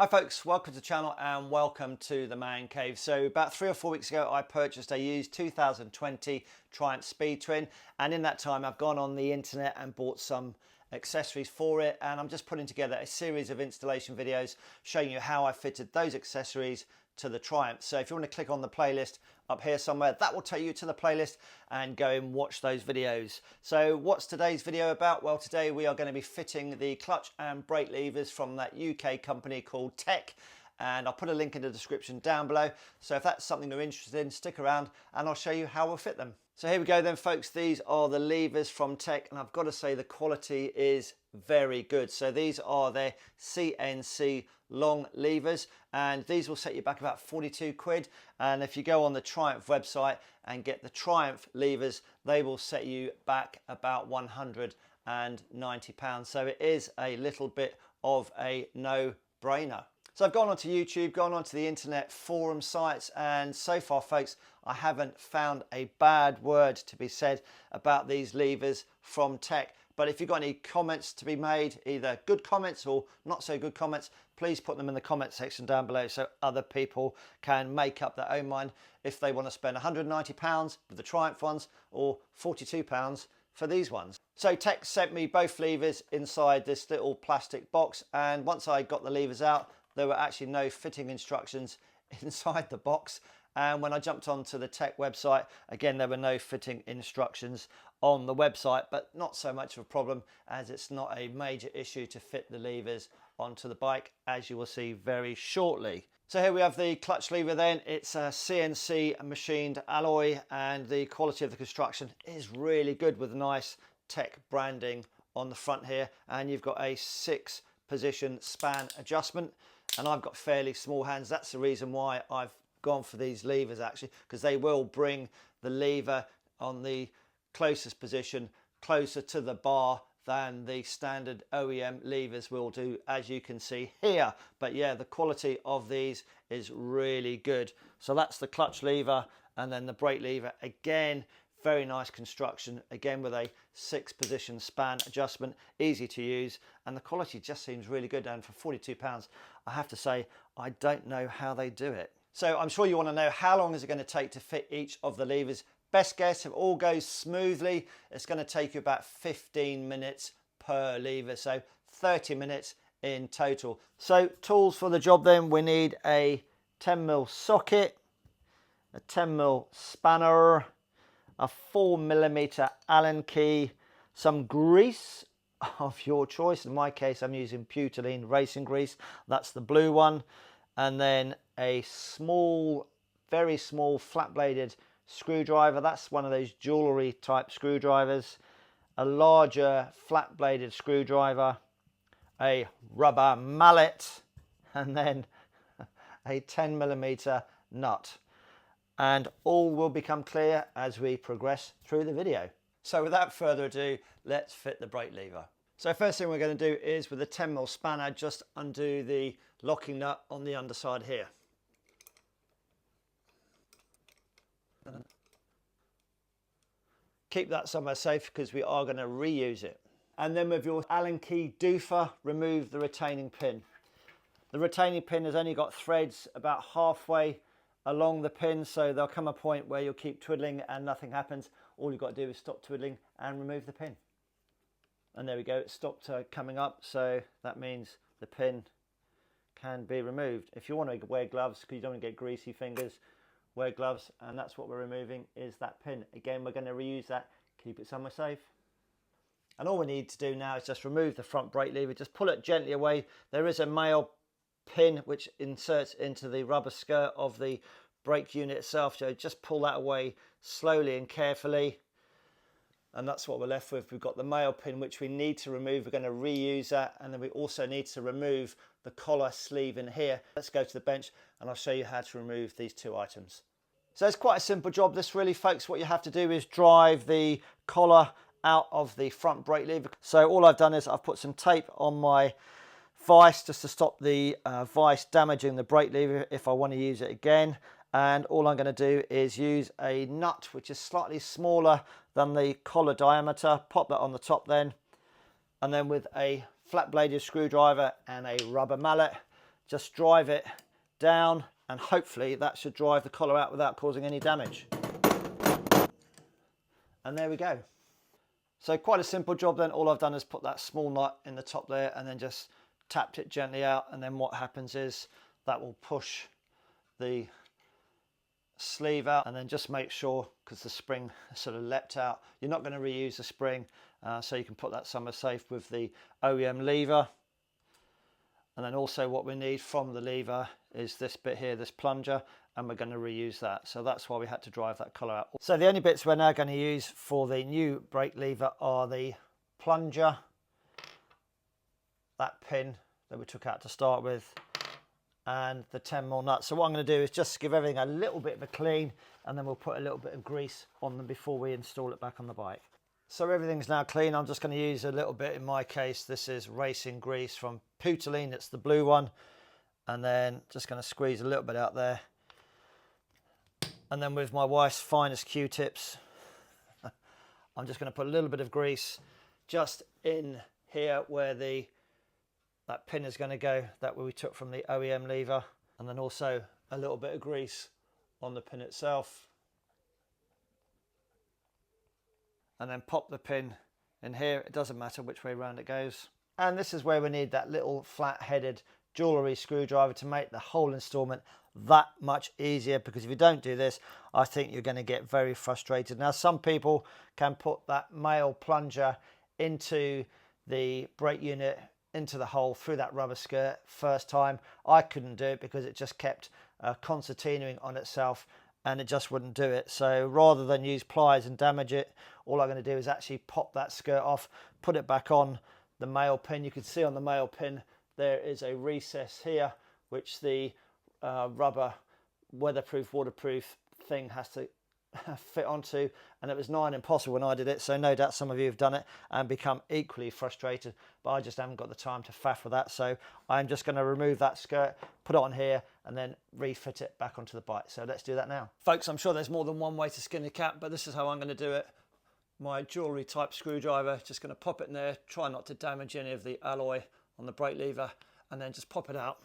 Hi folks, welcome to the channel and welcome to the Man Cave. So about 3 or 4 weeks ago I purchased a used 2020 Triumph Speed Twin, and in that time I've gone on the internet and bought some accessories for it, and I'm just putting together a series of installation videos showing you how I fitted those accessories to the Triumph. So if you want to click on the playlist up here somewhere, that will take you to the playlist and go and watch those videos. So what's today's video about? Well, today we are going to be fitting the clutch and brake levers from that UK company called TEC, and I'll put a link in the description down below. So if that's something you're interested in, stick around and I'll show you how we'll fit them. So here we go then folks, these are the levers from TEC, and I've got to say the quality is very good. So these are their CNC Long levers, and these will set you back about 42 quid. And if you go on the Triumph website and get the Triumph levers, they will set you back about £190. So it is a little bit of a no-brainer. So I've gone onto YouTube, gone onto the internet forum sites, and so far folks, I haven't found a bad word to be said about these levers from TEC. But if you've got any comments to be made, either good comments or not so good comments, please put them in the comment section down below so other people can make up their own mind if they want to spend £190 for the Triumph ones or £42 for these ones. So TEC sent me both levers inside this little plastic box, and once I got the levers out, there were actually no fitting instructions inside the box. And when I jumped onto the TEC website, again, there were no fitting instructions on the website, but not so much of a problem as it's not a major issue to fit the levers onto the bike, as you will see very shortly. So here we have the clutch lever then. It's a CNC machined alloy, and the quality of the construction is really good with nice TEC branding on the front here. And you've got a 6-position span adjustment, and I've got fairly small hands. That's the reason why I've gone for these levers actually, because they will bring the lever on the closest position closer to the bar than the standard OEM levers will do, as you can see here. But yeah, the quality of these is really good. So that's the clutch lever, and then the brake lever, again, very nice construction, again with a 6-position span adjustment, easy to use, and the quality just seems really good. And for £42, I have to say, I don't know how they do it. So I'm sure you want to know, how long is it going to take to fit each of the levers? Best guess, if all goes smoothly, it's going to take you about 15 minutes per lever, so 30 minutes in total. So tools for the job then, we need a 10mm socket, a 10mm spanner, a 4mm Allen key, some grease of your choice. In my case, I'm using butylene racing grease. That's the blue one. And then a small, very small flat-bladed screwdriver. That's one of those jewellery type screwdrivers. A larger flat-bladed screwdriver, a rubber mallet, and then a 10mm nut. And all will become clear as we progress through the video. So without further ado, let's fit the brake lever. So first thing we're going to do is, with a 10mm spanner, just undo the locking nut on the underside here. Keep that somewhere safe because we are going to reuse it. And then with your Allen key doofer, remove the retaining pin. The retaining pin has only got threads about halfway along the pin, so there'll come a point where you'll keep twiddling and nothing happens. All you've got to do is stop twiddling and remove the pin. And there we go, it stopped coming up, so that means the pin can be removed. If you want to wear gloves, because you don't want to get greasy fingers, wear gloves, and that's what we're removing, is that pin. Again, we're going to reuse that, keep it somewhere safe. And all we need to do now is just remove the front brake lever, just pull it gently away. There is a male pin which inserts into the rubber skirt of the brake unit itself, so just pull that away slowly and carefully. And that's what we're left with. We've got the male pin which we need to remove. We're going to reuse that, and then we also need to remove the collar sleeve in here. Let's go to the bench and I'll show you how to remove these two items. So it's quite a simple job this really, folks. What you have to do is drive the collar out of the front brake lever. So all I've done is I've put some tape on my vise just to stop the vise damaging the brake lever if I want to use it again. And all I'm going to do is use a nut which is slightly smaller than the collar diameter, pop that on the top then, and then with a flat bladed screwdriver and a rubber mallet, just drive it down, and hopefully that should drive the collar out without causing any damage. And there we go. So quite a simple job then. All I've done is put that small nut in the top there and then just tapped it gently out, and then what happens is that will push the sleeve out, and then just make sure, because the spring sort of leapt out, you're not going to reuse the spring, so you can put that somewhere safe with the OEM lever. And then also what we need from the lever is this bit here, this plunger, and we're going to reuse that. So that's why we had to drive that collar out. So the only bits we're now going to use for the new brake lever are the plunger, that pin that we took out to start with, and the 10mm nut. So what I'm going to do is just give everything a little bit of a clean, and then we'll put a little bit of grease on them before we install it back on the bike. So everything's now clean. I'm just going to use a little bit, in my case, this is racing grease from Putoline, it's the blue one. And then just going to squeeze a little bit out there. And then with my wife's finest Q-tips, I'm just going to put a little bit of grease just in here where that pin is going to go, that we took from the OEM lever. And then also a little bit of grease on the pin itself. And then pop the pin in here. It doesn't matter which way around it goes. And this is where we need that little flat-headed jewellery screwdriver to make the whole installment that much easier, because if you don't do this, I think you're going to get very frustrated. Now, some people can put that male plunger into the brake unit, into the hole through that rubber skirt first time. I couldn't do it because it just kept concertinaing on itself, and it just wouldn't do it. So rather than use pliers and damage it, all I'm going to do is actually pop that skirt off, put it back on the male pin. You can see on the male pin there is a recess here which the rubber weatherproof, waterproof thing has to fit onto, and it was nigh impossible when I did it, so no doubt some of you have done it and become equally frustrated, but I just haven't got the time to faff with that. So I'm just going to remove that skirt, put it on here, and then refit it back onto the bike. So let's do that now. Folks, I'm sure there's more than one way to skin a cat, but this is how I'm going to do it. My jewellery type screwdriver, just going to pop it in there, try not to damage any of the alloy on the brake lever, and then just pop it out.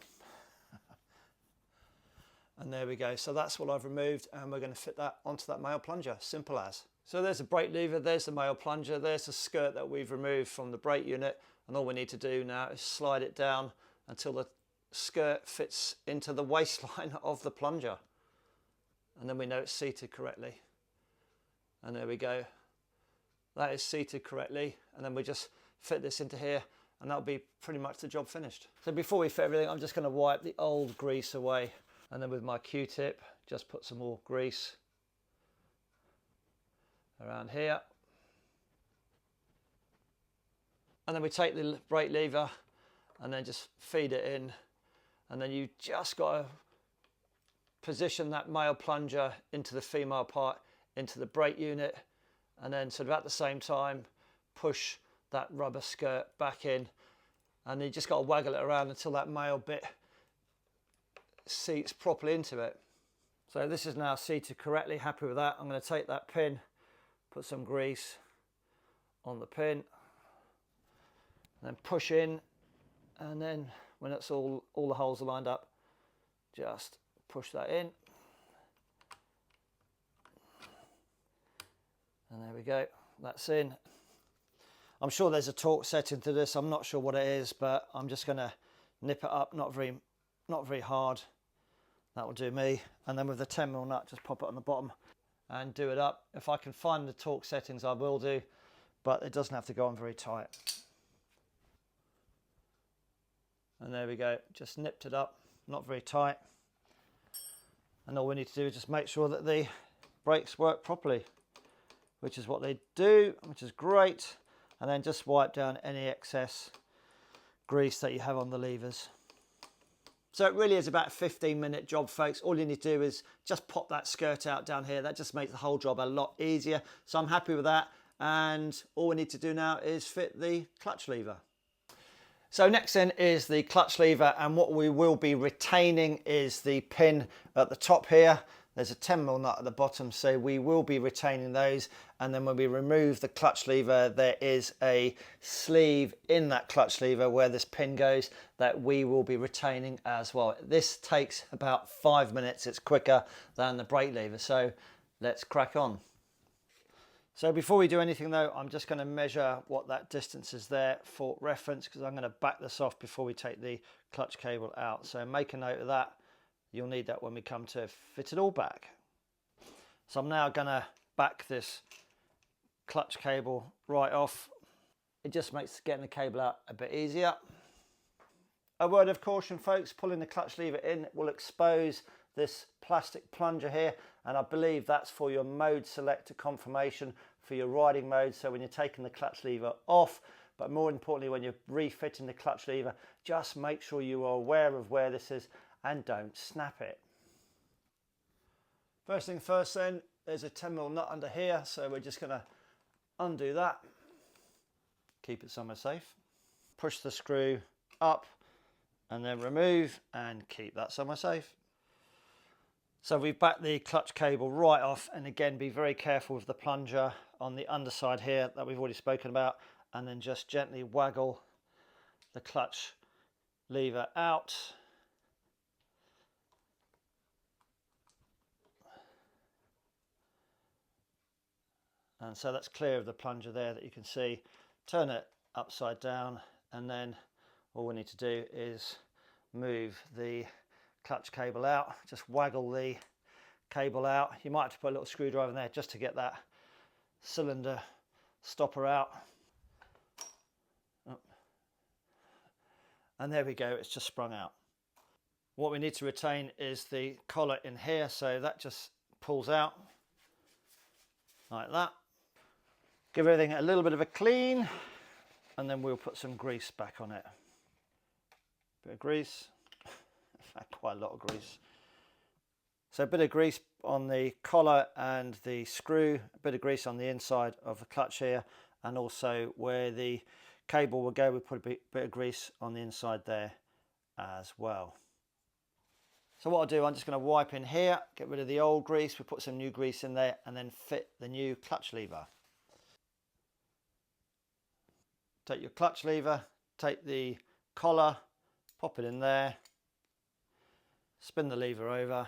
And there we go. So that's what I've removed, and we're going to fit that onto that male plunger. Simple as. So there's the brake lever, there's the male plunger, there's the skirt that we've removed from the brake unit, and all we need to do now is slide it down until the skirt fits into the waistline of the plunger. And then we know it's seated correctly. And there we go. That is seated correctly, and then we just fit this into here, and that'll be pretty much the job finished. So before we fit everything, I'm just going to wipe the old grease away, and then with my Q-tip just put some more grease around here, and then we take the brake lever and then just feed it in, and then you just got to position that male plunger into the female part into the brake unit, and then sort of at the same time push that rubber skirt back in, and you just got to waggle it around until that male bit seats properly into it. So this is now seated correctly. Happy with that. I'm going to take that pin, put some grease on the pin, and then push in, and then when it's all the holes are lined up, just push that in. And there we go, that's in. I'm sure there's a torque setting to this. I'm not sure what it is, but I'm just going to nip it up, not very hard. That will do me. And then with the 10mm nut, just pop it on the bottom and do it up. If I can find the torque settings, I will do, but it doesn't have to go on very tight. And there we go, just nipped it up, not very tight. And all we need to do is just make sure that the brakes work properly, which is what they do, which is great. And then just wipe down any excess grease that you have on the levers. So it really is about a 15-minute job, folks. All you need to do is just pop that skirt out down here. That just makes the whole job a lot easier. So I'm happy with that. And all we need to do now is fit the clutch lever. So next then is the clutch lever, and what we will be retaining is the pin at the top here. There's a 10mm nut at the bottom, so we will be retaining those. And then when we remove the clutch lever, there is a sleeve in that clutch lever where this pin goes that we will be retaining as well. This takes about 5 minutes. It's quicker than the brake lever. So let's crack on. So before we do anything though, I'm just going to measure what that distance is there for reference, because I'm going to back this off before we take the clutch cable out. So make a note of that. You'll need that when we come to fit it all back. So I'm now going to back this clutch cable right off. It just makes getting the cable out a bit easier. A word of caution folks, pulling the clutch lever in will expose this plastic plunger here, and I believe that's for your mode selector confirmation for your riding mode. So when you're taking the clutch lever off, but more importantly when you're refitting the clutch lever, just make sure you are aware of where this is and don't snap it. First thing first then, there's a 10mm nut under here, so we're just going to undo that, keep it somewhere safe, push the screw up and then remove and keep that somewhere safe. So we've backed the clutch cable right off, and again be very careful with the plunger on the underside here that we've already spoken about, and then just gently waggle the clutch lever out. And so that's clear of the plunger there that you can see. Turn it upside down, and then all we need to do is move the clutch cable out. Just waggle the cable out. You might have to put a little screwdriver in there just to get that cylinder stopper out. And there we go, it's just sprung out. What we need to retain is the collar in here, so that just pulls out like that. Give everything a little bit of a clean, and then we'll put some grease back on it. Bit of grease, in fact quite a lot of grease. So a bit of grease on the collar and the screw, a bit of grease on the inside of the clutch here, and also where the cable will go, we put a bit of grease on the inside there as well. So what I'll do, I'm just going to wipe in here, get rid of the old grease, we put some new grease in there, and then fit the new clutch lever. Take your clutch lever, take the collar, pop it in there, spin the lever over,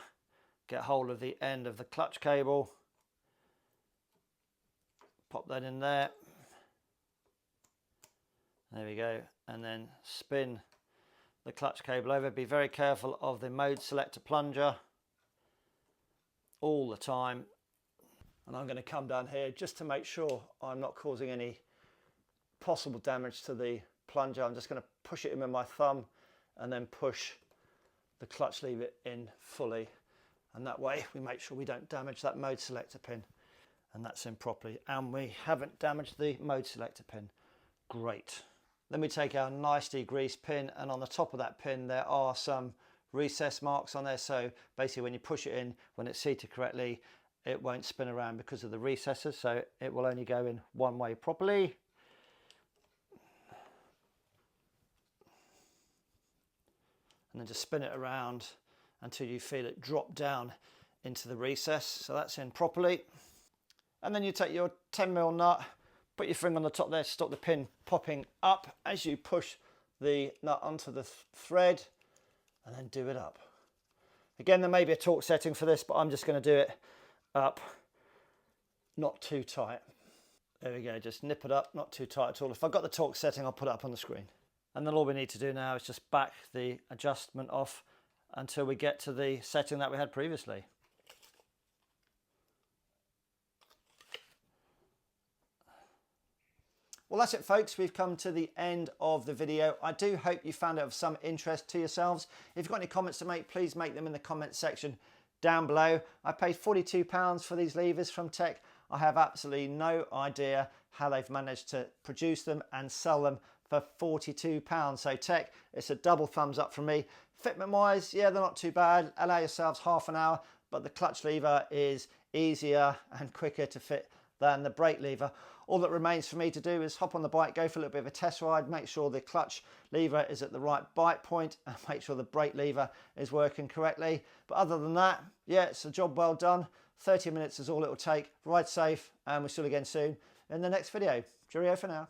get hold of the end of the clutch cable, pop that in there. There we go, and then spin the clutch cable over. Be very careful of the mode selector plunger all the time. And I'm going to come down here just to make sure I'm not causing any possible damage to the plunger. I'm just going to push it in with my thumb and then push the clutch lever in fully. And that way we make sure we don't damage that mode selector pin. And that's in properly. And we haven't damaged the mode selector pin. Great. Then we take our nicely greased pin, and on the top of that pin there are some recess marks on there. So basically when you push it in, when it's seated correctly, it won't spin around because of the recesses. So it will only go in one way properly. And then just spin it around until you feel it drop down into the recess. So that's in properly. And then you take your 10mm nut, put your finger on the top there to stop the pin popping up as you push the nut onto the thread, and then do it up. Again, there may be a torque setting for this, but I'm just going to do it up, not too tight. There we go, just nip it up, not too tight at all. If I've got the torque setting, I'll put it up on the screen. And then all we need to do now is just back the adjustment off until we get to the setting that we had previously. Well, that's it folks, we've come to the end of the video. I do hope you found it of some interest to yourselves. If you've got any comments to make, please make them in the comments section down below. I paid £42 for these levers from TEC. I have absolutely no idea how they've managed to produce them and sell them for £42. So TEC, it's a double thumbs up from me. Fitment wise, yeah, they're not too bad. Allow yourselves half an hour, but the clutch lever is easier and quicker to fit than the brake lever. All that remains for me to do is hop on the bike, go for a little bit of a test ride, make sure the clutch lever is at the right bite point, and make sure the brake lever is working correctly. But other than that, yeah, it's a job well done. 30 minutes is all it will take. Ride safe, and we'll see you again soon in the next video. Cheerio for now.